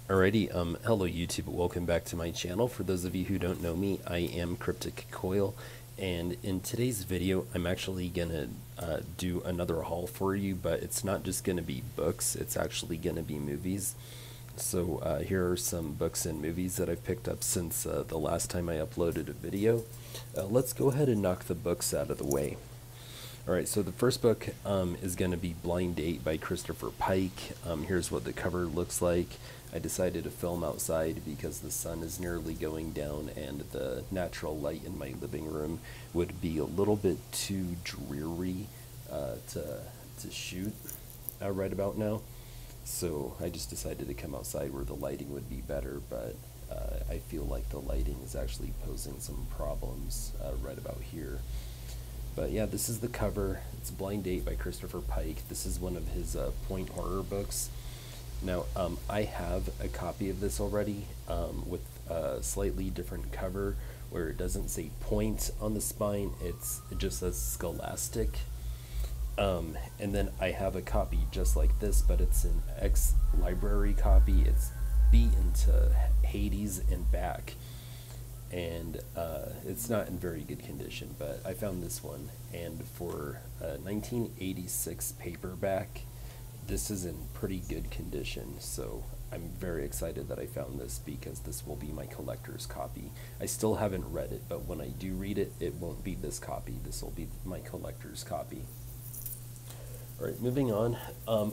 Alrighty, hello YouTube, welcome back to my channel. For those of you who don't know me, I am Cryptic Coil, and in today's video, I'm actually gonna do another haul for you, but it's not just gonna be books, it's actually gonna be movies. So here are some books and movies that I've picked up since the last time I uploaded a video. Let's go ahead and knock the books out of the way. Alright, so the first book is going to be Blind Date by Christopher Pike. Here's what the cover looks like. I decided to film outside because the sun is nearly going down and the natural light in my living room would be a little bit too dreary to shoot right about now. So I just decided to come outside where the lighting would be better, but I feel like the lighting is actually posing some problems right about here. But yeah, this is the cover. It's Blind Date by Christopher Pike. This is one of his point horror books. Now, I have a copy of this already with a slightly different cover where it doesn't say point on the spine. It just says Scholastic. And then I have a copy just like this, but it's an ex-library copy. It's beaten to Hades and back. And it's not in very good condition, but I found this one, and for a 1986 paperback, this is in pretty good condition, so I'm very excited that I found this because this will be my collector's copy. I still haven't read it, but when I do read it, it won't be this copy. This will be my collector's copy. Alright, moving on.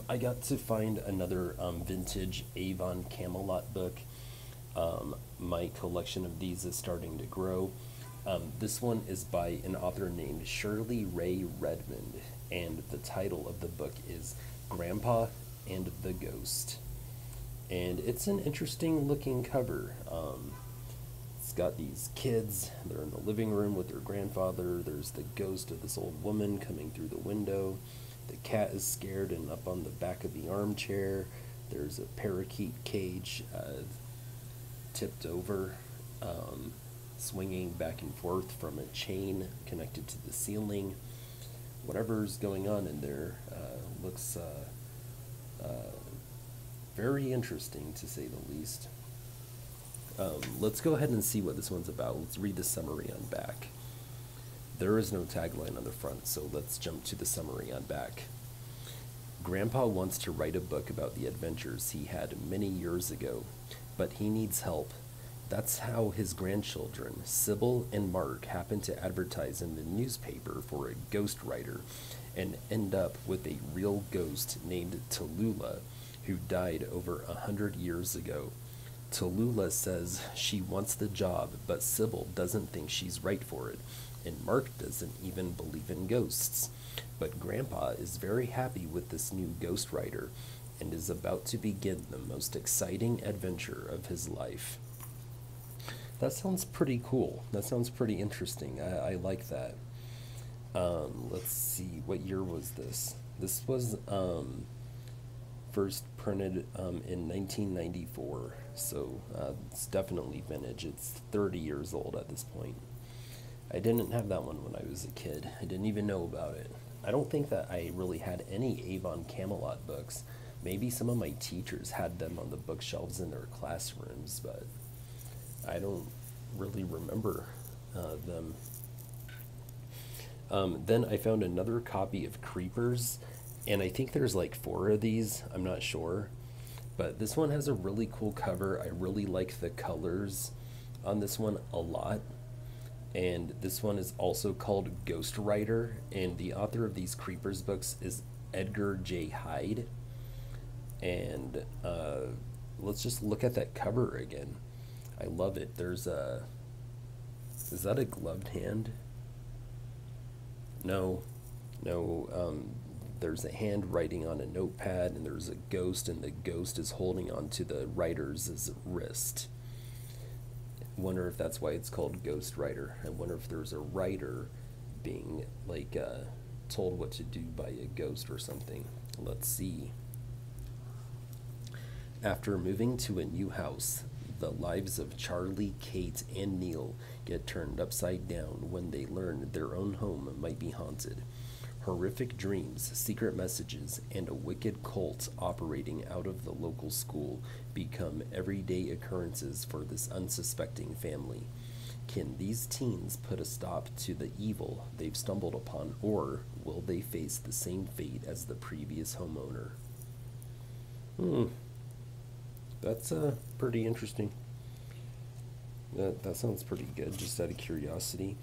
I got to find another vintage Avon Camelot book. My collection of these is starting to grow. This one is by an author named Shirley Ray Redmond, and the title of the book is Grandpa and the Ghost. And it's an interesting looking cover. It's got these kids, they're in the living room with their grandfather. There's the ghost of this old woman coming through the window. The cat is scared and up on the back of the armchair. There's a parakeet cage tipped over, swinging back and forth from a chain connected to the ceiling. Whatever's going on in there looks very interesting, to say the least. Let's go ahead and see what this one's about. Let's read the summary on back. There is no tagline on the front, so let's jump to the summary on back. Grandpa wants to write a book about the adventures he had many years ago, but he needs help. That's how his grandchildren, Sybil and Mark, happen to advertise in the newspaper for a ghostwriter and end up with a real ghost named Tallulah, who died over 100 years ago. Tallulah says she wants the job, but Sybil doesn't think she's right for it, and Mark doesn't even believe in ghosts. But Grandpa is very happy with this new ghostwriter and is about to begin the most exciting adventure of his life. That sounds pretty cool. That sounds pretty interesting. I like that. Let's see, what year was this? This was first printed in 1994, so it's definitely vintage. It's 30 years old at this point. I didn't have that one when I was a kid. I didn't even know about it. I don't think that I really had any Avon Camelot books. Maybe some of my teachers had them on the bookshelves in their classrooms, but I don't really remember them. Then I found another copy of Creepers, and I think there's like 4 of these. I'm not sure. But this one has a really cool cover. I really like the colors on this one a lot. And this one is also called Ghostwriter, and the author of these Creepers books is Edgar J. Hyde. And let's just look at that cover again. I love it. There's a... Is that a gloved hand? No. There's a hand writing on a notepad, and there's a ghost, and the ghost is holding onto the writer's wrist. Wonder if that's why it's called Ghostwriter. I wonder if there's a writer being like told what to do by a ghost or something. Let's see. After moving to a new house, the lives of Charlie, Kate, and Neil get turned upside down when they learn their own home might be haunted. Horrific dreams, secret messages, and a wicked cult operating out of the local school become everyday occurrences for this unsuspecting family. Can these teens put a stop to the evil they've stumbled upon, or will they face the same fate as the previous homeowner? That's pretty interesting. That sounds pretty good, just out of curiosity.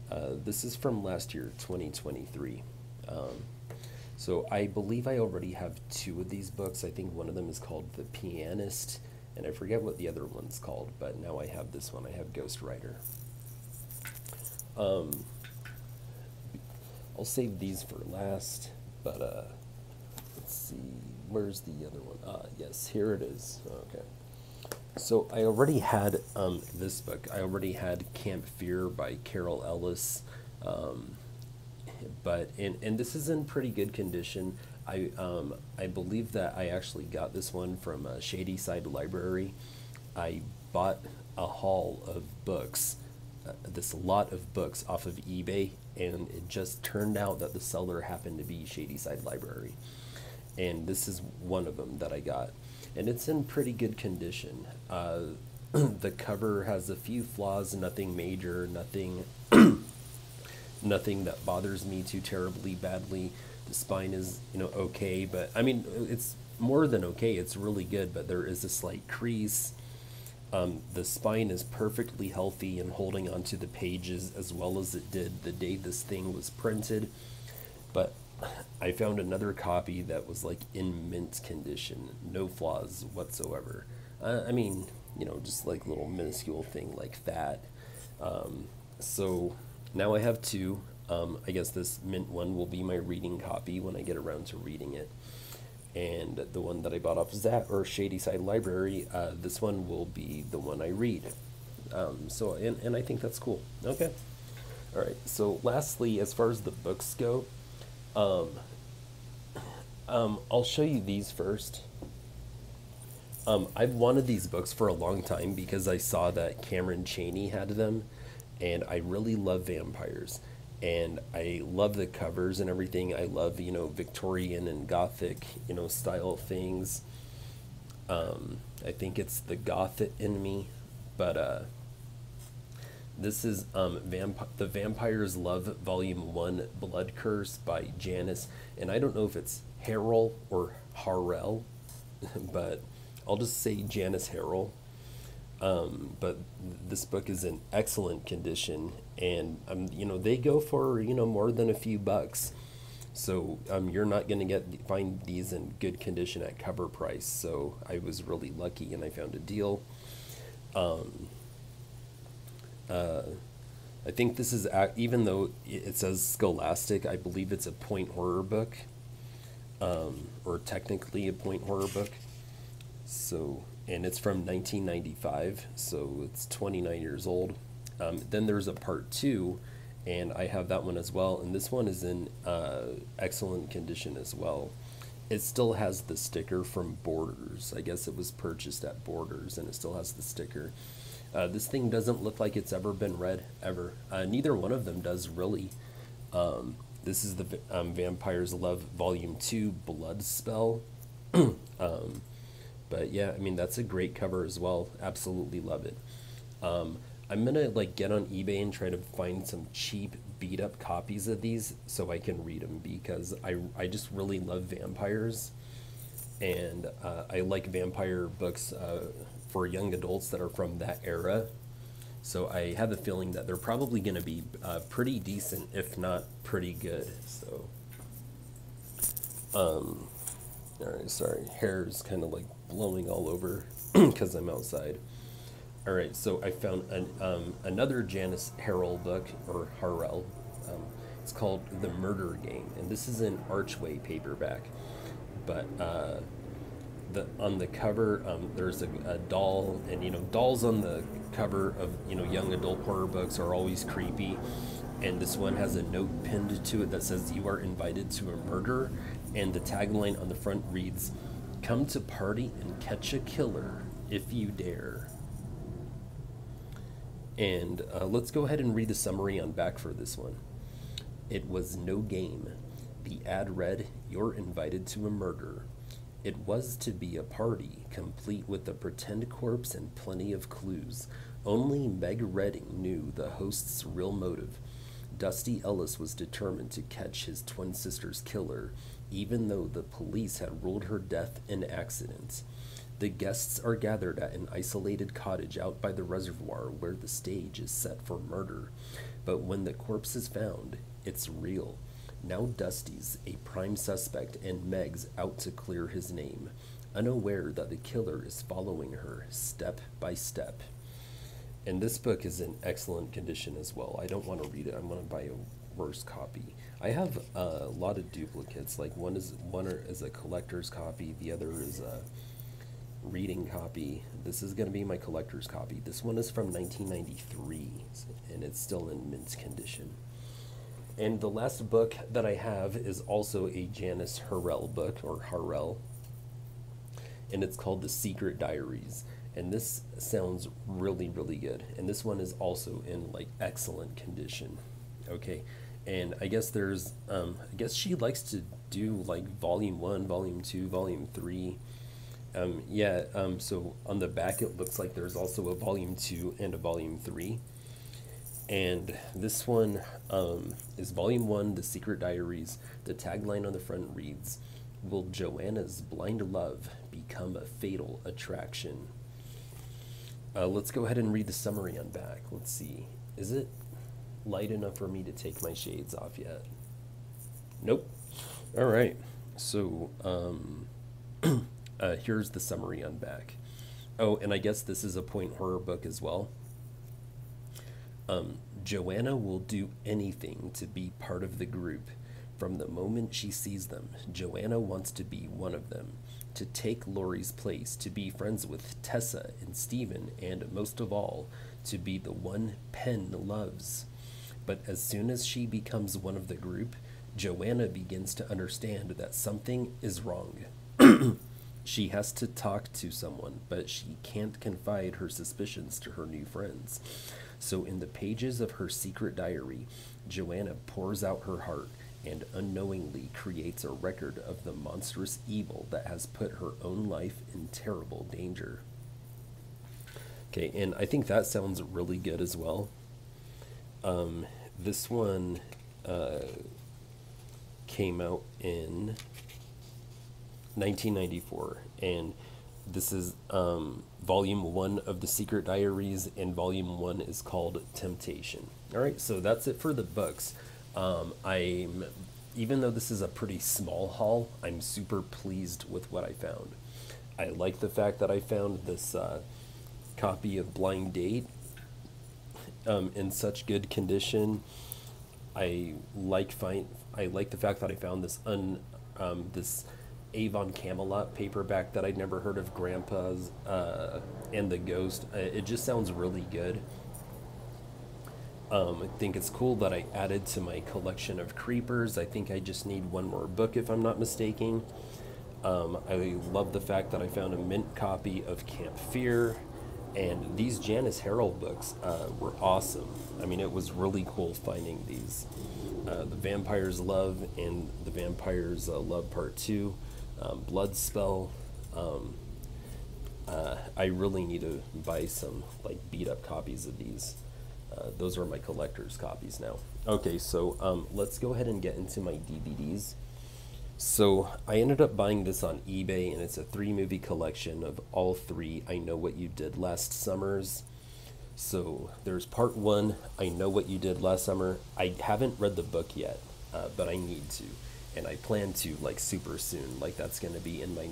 This is from last year, 2023. So I believe I already have two of these books. I think one of them is called The Pianist, and I forget what the other one's called, but now I have this one. I have Ghost Rider. I'll save these for last, but let's see, where's the other one? Yes, here it is. Okay. So I already had this book. I already had Camp Fear by Carol Ellis, and this is in pretty good condition. I believe that I actually got this one from Shady Side Library. I bought a haul of books, this lot of books off of eBay, and it just turned out that the seller happened to be Shady Side Library. And this is one of them that I got. And it's in pretty good condition. The cover has a few flaws, nothing major, nothing that bothers me too terribly badly. The spine is, okay, but I mean, it's more than okay. It's really good, but there is a slight crease. The spine is perfectly healthy and holding onto the pages as well as it did the day this thing was printed. But I found another copy that was like in mint condition, no flaws whatsoever. I mean, just like a little minuscule thing like that. So now I have two. I guess this mint one will be my reading copy when I get around to reading it. And the one that I bought off Shady Side Library, this one will be the one I read. And I think that's cool. Okay. All right. So lastly, as far as the books go, I'll show you these first. I've wanted these books for a long time because I saw that Cameron Chaney had them, and I really love vampires. And I love the covers and everything. I love, Victorian and Gothic, style things. I think it's the Gothic in me, but this is The Vampire's Love, Volume 1, Blood Curse by Janice. And I don't know if it's Harrell or Harrell, but I'll just say Janice Harrell. But this book is in excellent condition, and they go for more than a few bucks, so you're not going to find these in good condition at cover price. So I was really lucky and I found a deal. I think this is, even though it says Scholastic, I believe it's a point horror book, or technically a point horror book. So, and it's from 1995, so it's 29 years old. Then there's a part 2, and I have that one as well, and this one is in excellent condition as well. It still has the sticker from Borders. I guess it was purchased at Borders, and it still has the sticker. This thing doesn't look like it's ever been read, ever. Neither one of them does, really. This is the Vampire's Love Volume 2, Blood Spell. But yeah, I mean, that's a great cover as well. Absolutely love it. I'm gonna get on eBay and try to find some cheap beat up copies of these so I can read them, because I just really love vampires, and I like vampire books for young adults that are from that era. So I have a feeling that they're probably gonna be pretty decent, if not pretty good. So, all right, sorry, hair is kind of blowing all over because I'm outside. All right, so I found another Janice Harrell book, or Harrell. It's called The Murder Game, and this is in Archway paperback. But on the cover, there's a doll, and dolls on the cover of young adult horror books are always creepy. And this one has a note pinned to it that says, "You are invited to a murder," and the tagline on the front reads, "Come to party and catch a killer if you dare." And let's go ahead and read the summary on back for this one. It was no game. The ad read, "You're invited to a murder." It was to be a party, complete with a pretend corpse and plenty of clues. Only Meg Redding knew the host's real motive. Dusty Ellis was determined to catch his twin sister's killer, even though the police had ruled her death an accident. The guests are gathered at an isolated cottage out by the reservoir where the stage is set for murder. But when the corpse is found, it's real. Now Dusty's a prime suspect and Meg's out to clear his name, unaware that the killer is following her step by step. And this book is in excellent condition as well. I don't want to read it. I'm going to buy a worse copy. I have a lot of duplicates. Like one is a collector's copy, the other is a reading copy. This is going to be my collector's copy. This one is from 1993 and it's still in mint condition. And the last book that I have is also a Janice Harrell book, or Harrell, and it's called The Secret Diaries. And this sounds really, really good. And this one is also in like excellent condition. Okay, and I guess there's, I guess she likes to do like volume 1, volume 2, volume 3. So on the back it looks like there's also a volume 2 and a volume 3. And this one is volume 1, The Secret Diaries. The tagline on the front reads, "Will Joanna's blind love become a fatal attraction?" Let's go ahead and read the summary on back. Let's see. Is it light enough for me to take my shades off yet? Nope. All right. So here's the summary on back. Oh, and I guess this is a point horror book as well. Joanna will do anything to be part of the group. From the moment she sees them, Joanna wants to be one of them, to take Laurie's place, to be friends with Tessa and Stephen, and most of all, to be the one Penn loves. But as soon as she becomes one of the group, Joanna begins to understand that something is wrong. She has to talk to someone, but she can't confide her suspicions to her new friends. So in the pages of her secret diary, Joanna pours out her heart and unknowingly creates a record of the monstrous evil that has put her own life in terrible danger. Okay, and I think that sounds really good as well. This one came out in 1994, and this is volume 1 of The Secret Diaries, and volume 1 is called Temptation. All right, so that's it for the books. Even though this is a pretty small haul, I'm super pleased with what I found. I like the fact that I found this copy of Blind Date in such good condition. I like the fact that I found this this Avon Camelot paperback that I'd never heard of, Grandpa's and the Ghost. It just sounds really good. I think it's cool that I added to my collection of creepers. I think I just need one more book if I'm not mistaken. I love the fact that I found a mint copy of Camp Fear, and these Janice Harrell books were awesome. I mean, it was really cool finding these. The Vampire's Love and The Vampire's Love Part 2, Bloodspell. I really need to buy some like beat up copies of these. Those are my collector's copies now. Okay, so let's go ahead and get into my DVDs. So I ended up buying this on eBay, and it's a 3-movie collection of all 3 I Know What You Did Last Summers. So there's part 1, I Know What You Did Last Summer. I haven't read the book yet, but I need to, and I plan to like super soon. Like that's gonna be in my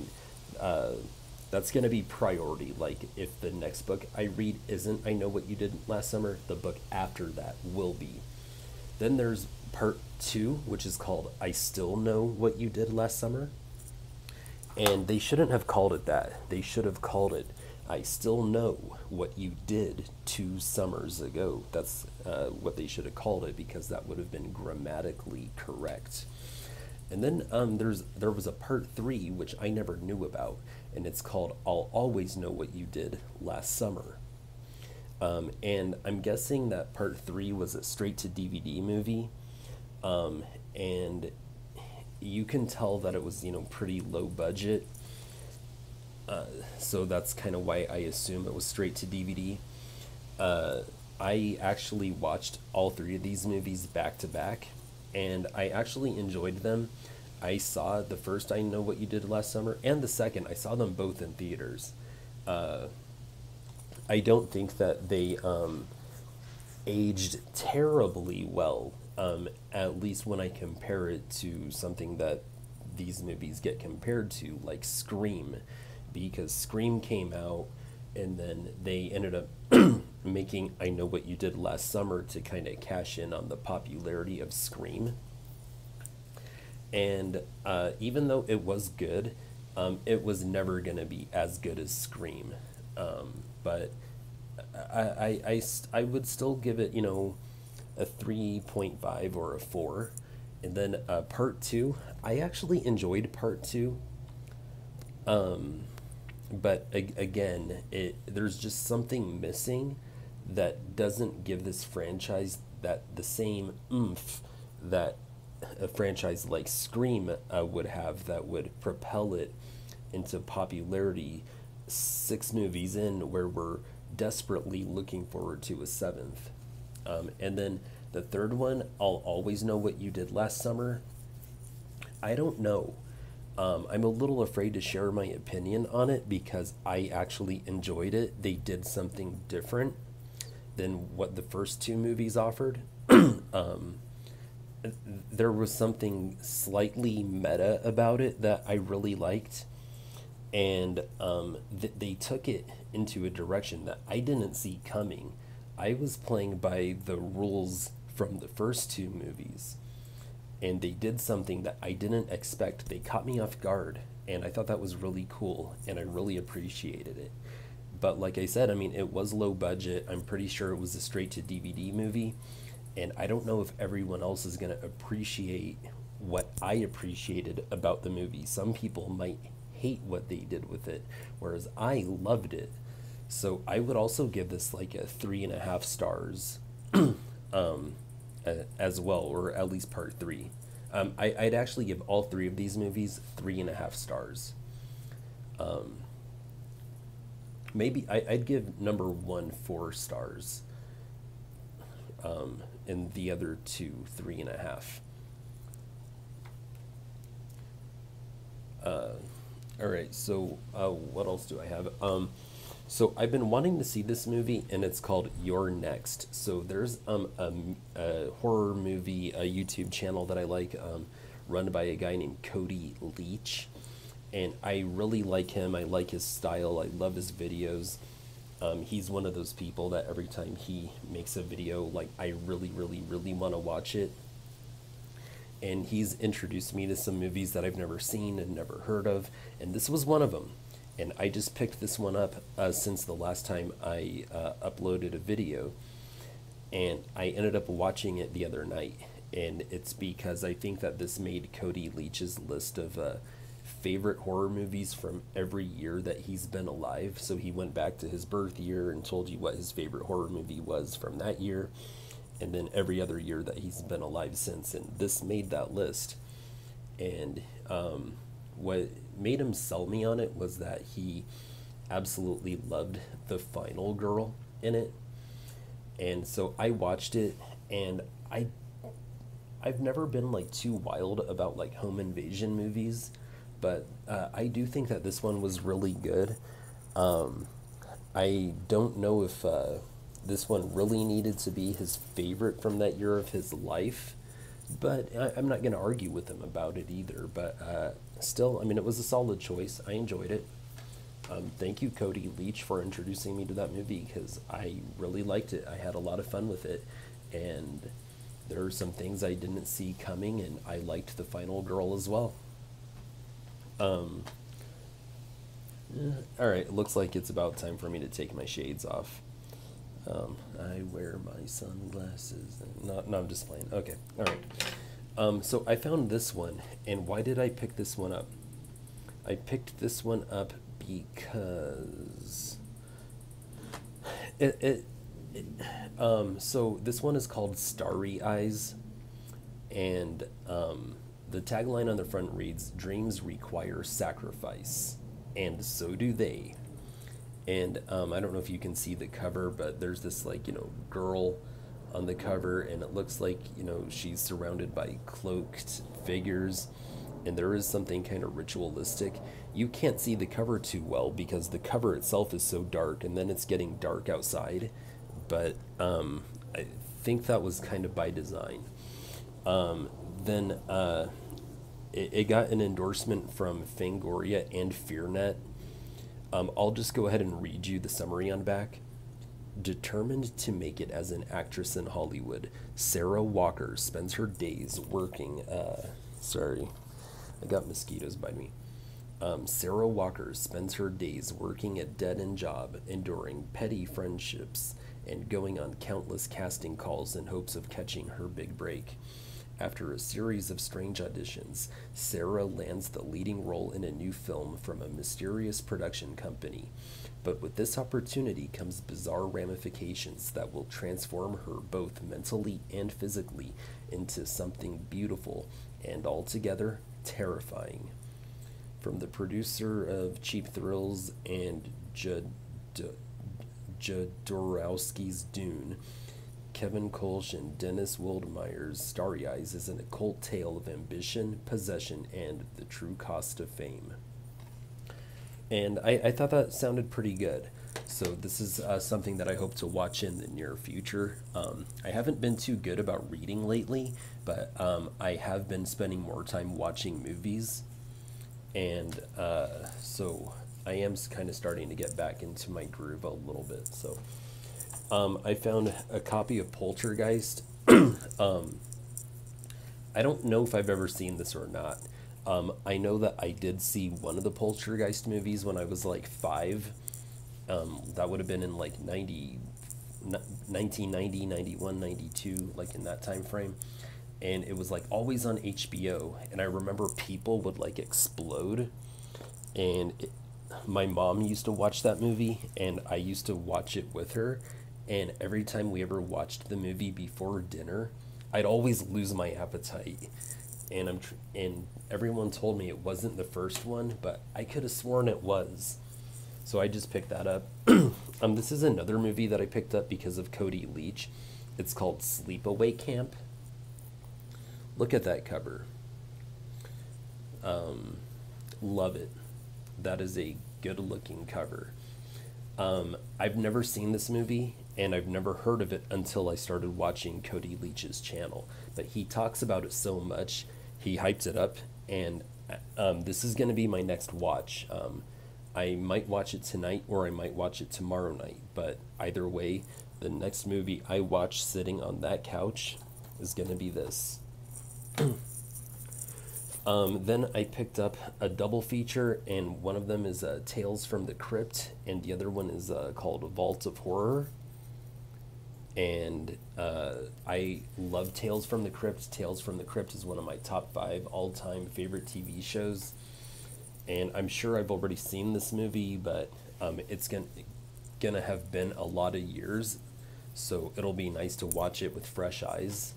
that's going to be priority. Like if the next book I read isn't I Know What You Did Last Summer, the book after that will be. Then there's part 2, which is called I Still Know What You Did Last Summer. And they shouldn't have called it that. They should have called it I Still Know What You Did 2 Summers Ago. That's what they should have called it, because that would have been grammatically correct. And then there was a part 3, which I never knew about, and it's called I'll Always Know What You Did Last Summer. And I'm guessing that part 3 was a straight-to-DVD movie, and you can tell that it was, pretty low budget. So that's kind of why I assume it was straight to DVD. Uh, I actually watched all three of these movies back to back, and I actually enjoyed them. I saw the first I Know What You Did Last Summer, and the second. I saw them both in theaters. Uh, I don't think that they aged terribly well, at least when I compare it to something that these movies get compared to, like Scream, because Scream came out and then they ended up making I Know What You Did Last Summer to kind of cash in on the popularity of Scream. And even though it was good, it was never going to be as good as Scream. But I would still give it, a 3.5 or a 4. And then part 2, I actually enjoyed part 2. But again, there's just something missing that doesn't give this franchise that the same oomph that a franchise like Scream would have, that would propel it into popularity 6 movies in, where we're desperately looking forward to a 7th. And then the third one, I'll Always Know What You Did Last Summer. I don't know. I'm a little afraid to share my opinion on it because I actually enjoyed it. They did something different than what the first 2 movies offered. There was something slightly meta about it that I really liked, and they took it into a direction that I didn't see coming. I was playing by the rules from the first 2 movies, and they did something that I didn't expect. They caught me off guard, and I thought that was really cool, and I really appreciated it. But like I said, I mean, it was low budget. I'm pretty sure it was a straight to DVD movie, and I don't know if everyone else is going to appreciate what I appreciated about the movie. Some people might hate what they did with it, whereas I loved it. So I would also give this like a 3.5 stars, as well, or at least part 3. I'd actually give all 3 of these movies 3.5 stars. Maybe I'd give number 1 4 stars, and the other 2 3.5. All right, so what else do I have? So I've been wanting to see this movie, and it's called You're Next. So there's a horror movie YouTube channel that I like, run by a guy named Cody Leach, and I really like him. I like his style. I love his videos. He's one of those people that every time he makes a video, like, I really, really, really want to watch it. And he's introduced me to some movies that I've never seen and never heard of, and this was one of them. And I just picked this one up since the last time I uploaded a video, and I ended up watching it the other night. And it's because I think that this made Cody Leach's list of favorite horror movies from every year that he's been alive. So he went back to his birth year and told you what his favorite horror movie was from that year, and then every other year that he's been alive since. And this made that list. And what made him sell me on it was that he absolutely loved the final girl in it. And so I watched it, and I've never been like too wild about like home invasion movies, but I do think that this one was really good. I don't know if this one really needed to be his favorite from that year of his life, but I'm not going to argue with him about it either. But still, I mean, it was a solid choice. I enjoyed it. Thank you, Cody Leach, for introducing me to that movie, because I really liked it. I had a lot of fun with it, and there are some things I didn't see coming, and I liked the final girl as well. All right, it looks like it's about time for me to take my shades off. I wear my sunglasses. No, I'm just playing. Okay, all right. So I found this one, and why did I pick this one up? I picked this one up because so this one is called Starry Eyes, and The tagline on the front reads, "Dreams require sacrifice, and so do they." And I don't know if you can see the cover, but there's this, like, girl on the cover, and it looks like, she's surrounded by cloaked figures, and there is something kind of ritualistic. You can't see the cover too well because the cover itself is so dark, and then it's getting dark outside. But I think that was kind of by design. Then it got an endorsement from Fangoria and FearNet. I'll just go ahead and read you the summary on back. Determined to make it as an actress in Hollywood, Sarah Walker spends her days working. Sorry, I got mosquitoes biting me. Sarah Walker spends her days working a dead-end job, enduring petty friendships, and going on countless casting calls in hopes of catching her big break. After a series of strange auditions, Sarah lands the leading role in a new film from a mysterious production company. But with this opportunity comes bizarre ramifications that will transform her both mentally and physically into something beautiful and altogether terrifying. From the producer of Cheap Thrills and Jodorowsky's Dune, Kevin Kolsch and Dennis Wildmeyer's Starry Eyes is an occult tale of ambition, possession, and the true cost of fame. And I thought that sounded pretty good. So this is something that I hope to watch in the near future. I haven't been too good about reading lately, but I have been spending more time watching movies. And so I am kind of starting to get back into my groove a little bit. So I found a copy of Poltergeist. I don't know if I've ever seen this or not. I know that I did see one of the Poltergeist movies when I was like 5. That would have been in like 1990, 91, 92, like in that time frame. And it was like always on HBO. And I remember people would like explode. And my mom used to watch that movie, and I used to watch it with her. And every time we ever watched the movie before dinner, I'd always lose my appetite. And and everyone told me it wasn't the first one, but I could have sworn it was. So I just picked that up. This is another movie that I picked up because of Cody Leach. It's called Sleepaway Camp. Look at that cover. Love it. That is a good-looking cover. I've never seen this movie, and I've never heard of it until I started watching Cody Leach's channel. But he talks about it so much, he hypes it up, and this is going to be my next watch. I might watch it tonight, or I might watch it tomorrow night, but either way, the next movie I watch sitting on that couch is going to be this. Then I picked up a double feature, and one of them is Tales from the Crypt, and the other one is called Vault of Horror. And I love Tales from the Crypt. Tales from the Crypt is one of my top 5 all-time favorite TV shows. And I'm sure I've already seen this movie, but it's gonna have been a lot of years, so it'll be nice to watch it with fresh eyes.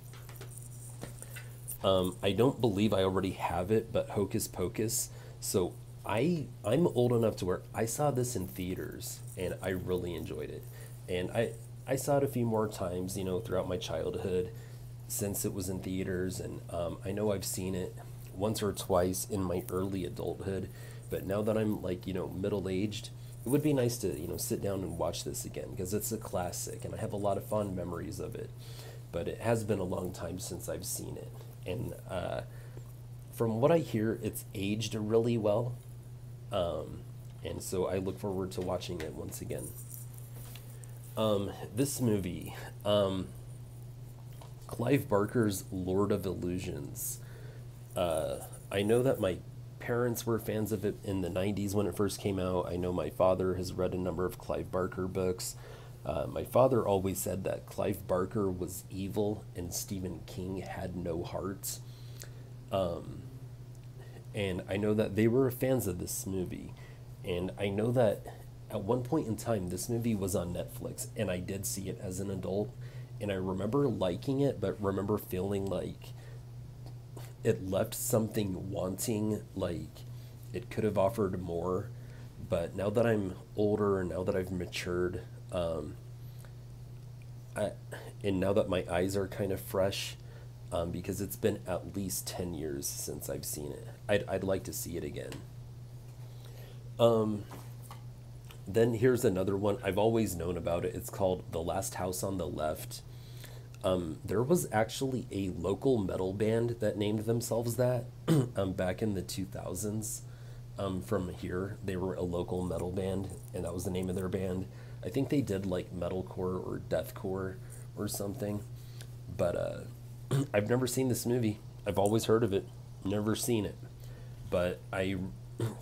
I don't believe I already have it, but Hocus Pocus. So I'm old enough to where I saw this in theaters, and I really enjoyed it. And I saw it a few more times, throughout my childhood, since it was in theaters. And I know I've seen it once or twice in my early adulthood. But now that I'm like, middle-aged, it would be nice to, sit down and watch this again, because it's a classic, and I have a lot of fond memories of it. But it has been a long time since I've seen it. And from what I hear, it's aged really well. And so I look forward to watching it once again. This movie, Clive Barker's Lord of Illusions. I know that my parents were fans of it in the 90s when it first came out. I know my father has read a number of Clive Barker books. My father always said that Clive Barker was evil and Stephen King had no heart. And I know that they were fans of this movie. And I know that at one point in time, this movie was on Netflix, and I did see it as an adult. And I remember liking it, but remember feeling like it left something wanting, like it could have offered more. But now that I'm older and now that I've matured, I, and now that my eyes are kind of fresh, because it's been at least 10 years since I've seen it, I'd like to see it again. Um, then here's another one. I've always known about it. It's called The Last House on the Left. There was actually a local metal band that named themselves that back in the 2000s. From here, they were a local metal band, and that was the name of their band. I think they did like metalcore or deathcore or something. But I've never seen this movie. I've always heard of it, never seen it. But I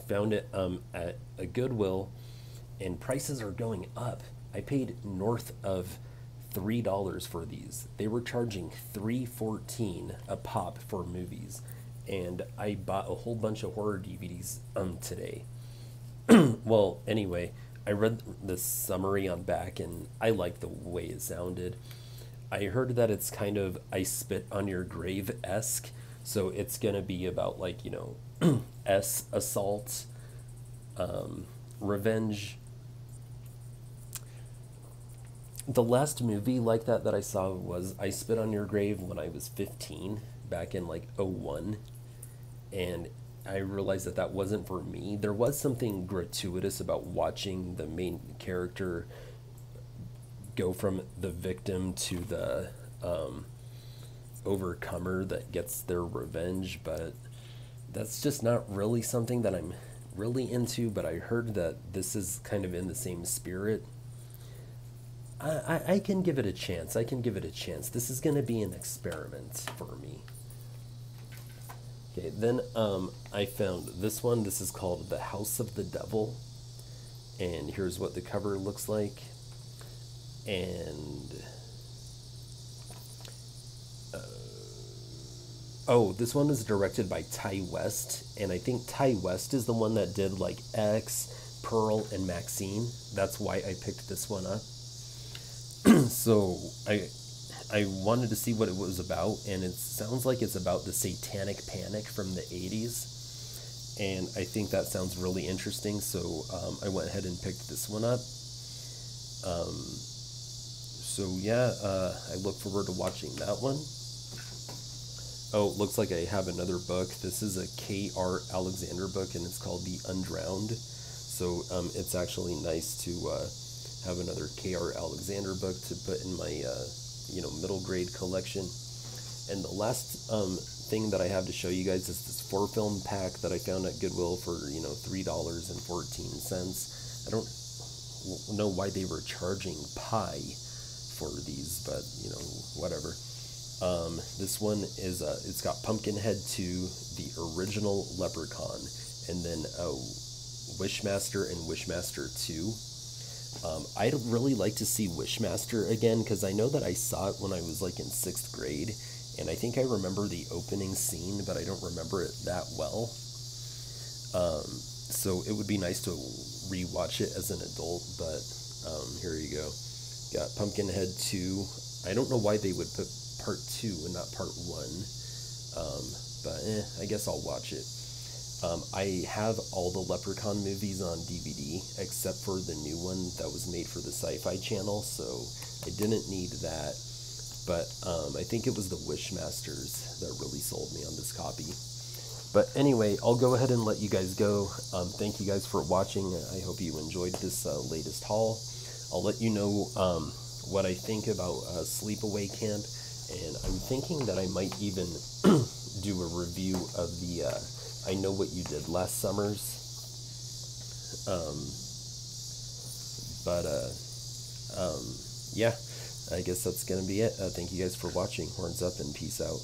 found it at a Goodwill, and prices are going up. I paid north of $3 for these. They were charging $3.14 a pop for movies, and I bought a whole bunch of horror DVDs today. Well, anyway, I read the summary on back, and I liked the way it sounded. I heard that it's kind of I Spit on Your Grave esque, so it's gonna be about like S assault, revenge. The last movie like that I saw was I Spit on Your Grave when I was 15, back in like '01, and I realized that that wasn't for me. There was something gratuitous about watching the main character go from the victim to the overcomer that gets their revenge, but that's just not really something that I'm really into. But I heard that this is kind of in the same spirit. I can give it a chance. I can give it a chance. This is going to be an experiment for me. Okay, then I found this one. This is called The House of the Devil. And here's what the cover looks like. And oh, this one is directed by Ty West, and I think Ty West is the one that did like X, Pearl, and Maxine. That's why I picked this one up. So I wanted to see what it was about, and it sounds like it's about the Satanic Panic from the 80s, and I think that sounds really interesting. So I went ahead and picked this one up. So yeah, I look forward to watching that one. Oh, looks like I have another book. This is a K.R. Alexander book, and it's called The Undrowned. So it's actually nice to have another K.R. Alexander book to put in my middle grade collection. And the last thing that I have to show you guys is this 4-film pack that I found at Goodwill for $3.14. I don't know why they were charging pi for these, but whatever. This one is it's got Pumpkinhead 2, the original Leprechaun, and then Wishmaster and Wishmaster 2. I'd really like to see Wishmaster again, because I know that I saw it when I was like in 6th grade, and I think I remember the opening scene, but I don't remember it that well. So it would be nice to rewatch it as an adult, but here you go. Got Pumpkinhead 2. I don't know why they would put part 2 and not part 1, but I guess I'll watch it. I have all the Leprechaun movies on DVD, except for the new one that was made for the Sci-Fi Channel, so I didn't need that. But I think it was the Wishmasters that really sold me on this copy. But anyway, I'll go ahead and let you guys go. Thank you guys for watching. I hope you enjoyed this latest haul. I'll let you know what I think about Sleepaway Camp, and I'm thinking that I might even do a review of the I Know What You Did Last Summers. Yeah, I guess that's going to be it. Thank you guys for watching. Horns up and peace out.